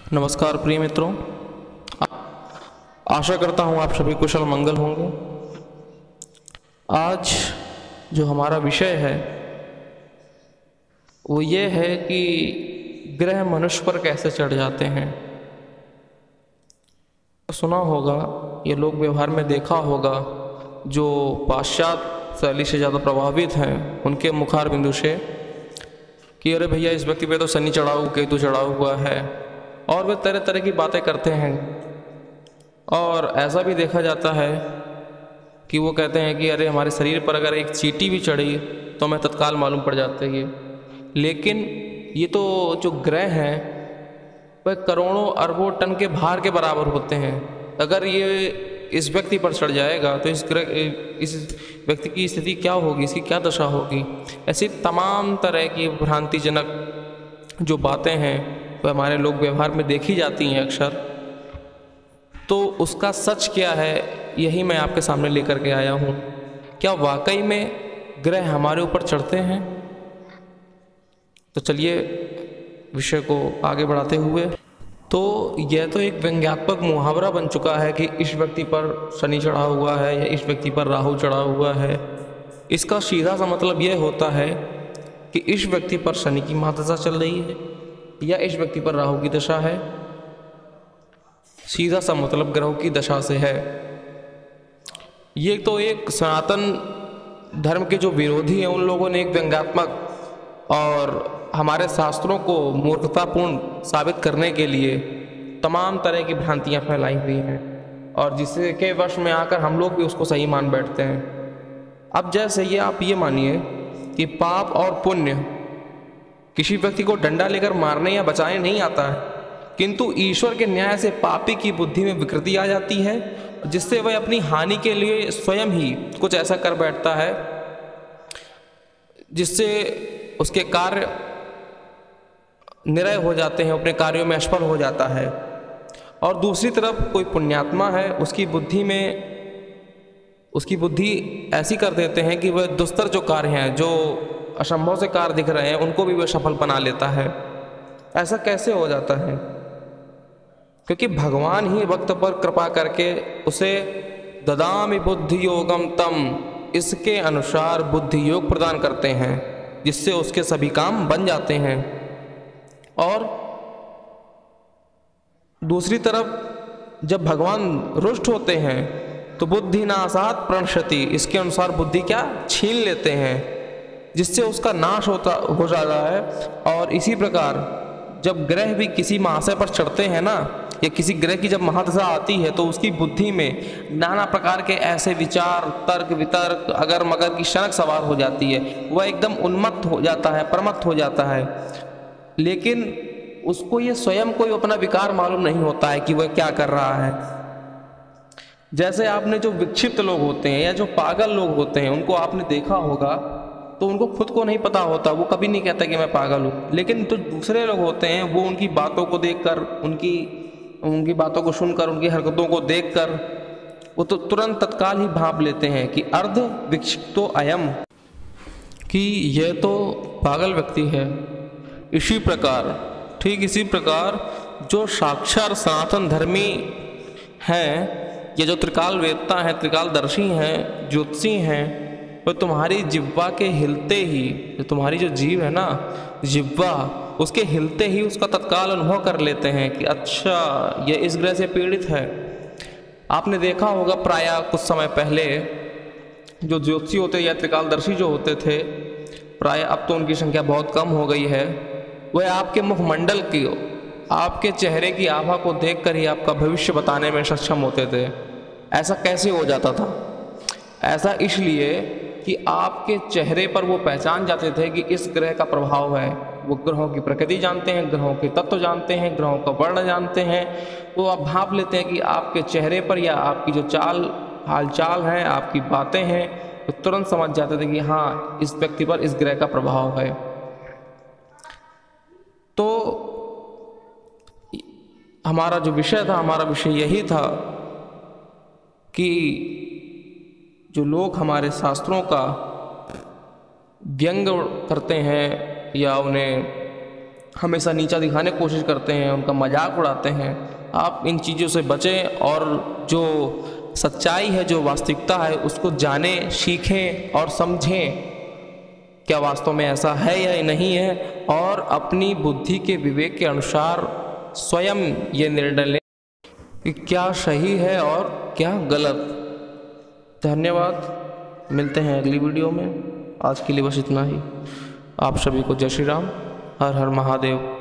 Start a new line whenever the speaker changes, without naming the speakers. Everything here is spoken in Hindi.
नमस्कार प्रिय मित्रों, आशा करता हूँ आप सभी कुशल मंगल होंगे। आज जो हमारा विषय है वो ये है कि ग्रह मनुष्य पर कैसे चढ़ जाते हैं। सुना होगा, ये लोग व्यवहार में देखा होगा, जो पाश्चात्य शैली से ज़्यादा प्रभावित हैं उनके मुखार बिंदु से कि अरे भैया इस व्यक्ति पे तो शनि चढ़ा हुआ, केतु चढ़ा हुआ है, और वे तरह तरह की बातें करते हैं। और ऐसा भी देखा जाता है कि वो कहते हैं कि अरे हमारे शरीर पर अगर एक चींटी भी चढ़ी तो हमें तत्काल मालूम पड़ जाता है ये। लेकिन ये तो जो ग्रह हैं वह करोड़ों अरबों टन के भार के बराबर होते हैं। अगर ये इस व्यक्ति पर चढ़ जाएगा तो इस व्यक्ति की स्थिति क्या होगी, इसकी क्या दशा होगी। ऐसी तमाम तरह की भ्रांतिजनक जो बातें हैं वह हमारे लोग व्यवहार में देखी जाती हैं अक्सर। तो उसका सच क्या है यही मैं आपके सामने लेकर के आया हूँ। क्या वाकई में ग्रह हमारे ऊपर चढ़ते हैं? तो चलिए विषय को आगे बढ़ाते हुए, तो यह तो एक व्यंग्यात्मक मुहावरा बन चुका है कि इस व्यक्ति पर शनि चढ़ा हुआ है या इस व्यक्ति पर राहु चढ़ा हुआ है। इसका सीधा सा मतलब यह होता है कि इस व्यक्ति पर शनि की महादशा चल रही है या इस व्यक्ति पर राहु की दशा है। सीधा सा मतलब ग्रहों की दशा से है। ये तो एक सनातन धर्म के जो विरोधी हैं उन लोगों ने एक व्यंग्यात्मक और हमारे शास्त्रों को मूर्खतापूर्ण साबित करने के लिए तमाम तरह की भ्रांतियां फैलाई हुई हैं, और जिससे के वश में आकर हम लोग भी उसको सही मान बैठते हैं। अब जैसे ये आप ये मानिए कि पाप और पुण्य किसी व्यक्ति को डंडा लेकर मारने या बचाने नहीं आता है, किंतु ईश्वर के न्याय से पापी की बुद्धि में विकृति आ जाती है, जिससे वह अपनी हानि के लिए स्वयं ही कुछ ऐसा कर बैठता है जिससे उसके कार्य निरय हो जाते हैं, अपने कार्यों में असफल हो जाता है। और दूसरी तरफ कोई पुण्यात्मा है, उसकी बुद्धि ऐसी कर देते हैं कि वह दुस्तर जो कार्य हैं, जो असंभव से कार्य दिख रहे हैं, उनको भी वह सफल बना लेता है। ऐसा कैसे हो जाता है? क्योंकि भगवान ही वक्त पर कृपा करके उसे ददामि बुद्धि योगम तम, इसके अनुसार बुद्धि योग प्रदान करते हैं, जिससे उसके सभी काम बन जाते हैं। और दूसरी तरफ जब भगवान रुष्ट होते हैं तो बुद्धि नासात प्रणशति, इसके अनुसार बुद्धि क्या छीन लेते हैं, जिससे उसका नाश हो जाता है। और इसी प्रकार जब ग्रह भी किसी महाशय पर चढ़ते हैं ना, या किसी ग्रह की जब महादशा आती है तो उसकी बुद्धि में नाना प्रकार के ऐसे विचार, तर्क वितर्क, अगर मगर की शनक सवार हो जाती है। वह एकदम उन्मत्त हो जाता है, प्रमत्त हो जाता है, लेकिन उसको ये स्वयं कोई अपना विकार मालूम नहीं होता है कि वह क्या कर रहा है। जैसे आपने जो विक्षिप्त लोग होते हैं या जो पागल लोग होते हैं उनको आपने देखा होगा, तो उनको खुद को नहीं पता होता, वो कभी नहीं कहता कि मैं पागल हूँ। लेकिन तो दूसरे लोग होते हैं, वो उनकी बातों को देखकर, उनकी बातों को सुनकर, उनकी हरकतों को देखकर वो तो तुरंत तत्काल ही भांप लेते हैं कि अर्ध विक्षिप्तो अयम, कि यह तो पागल व्यक्ति है। ठीक इसी प्रकार जो साक्षात सनातन धर्मी हैं, ये जो त्रिकाल वेदता हैं, त्रिकालदर्शी हैं, ज्योतिषी हैं, वो तुम्हारी जिह्वा के हिलते ही, जो तुम्हारी जो जीव है ना, जिह्वा, उसके हिलते ही उसका तत्काल अनुभव कर लेते हैं कि अच्छा ये इस ग्रह से पीड़ित है। आपने देखा होगा प्रायः कुछ समय पहले जो ज्योतिषी होते या त्रिकालदर्शी जो होते थे, प्रायः अब तो उनकी संख्या बहुत कम हो गई है, वह आपके मुखमंडल की, आपके चेहरे की आभा को देखकर ही आपका भविष्य बताने में सक्षम होते थे। ऐसा कैसे हो जाता था? ऐसा इसलिए कि आपके चेहरे पर वो पहचान जाते थे कि इस ग्रह का प्रभाव है। वो ग्रहों की प्रकृति जानते हैं, ग्रहों के तत्व जानते हैं, ग्रहों का वर्ण जानते हैं। वो आप भाप लेते हैं कि आपके चेहरे पर या आपकी जो हालचाल है, आपकी बातें हैं, तो तुरंत समझ जाते थे कि हाँ इस व्यक्ति पर इस ग्रह का प्रभाव है। तो हमारा जो विषय था, हमारा विषय यही था कि जो लोग हमारे शास्त्रों का व्यंग करते हैं या उन्हें हमेशा नीचा दिखाने की कोशिश करते हैं, उनका मजाक उड़ाते हैं। आप इन चीज़ों से बचें और जो सच्चाई है, जो वास्तविकता है, उसको जानें, सीखें और समझें क्या वास्तव में ऐसा है या नहीं है, और अपनी बुद्धि के विवेक के अनुसार स्वयं ये निर्णय लें कि क्या सही है और क्या गलत। धन्यवाद, मिलते हैं अगली वीडियो में। आज के लिए बस इतना ही। आप सभी को जय श्री राम, हर हर महादेव।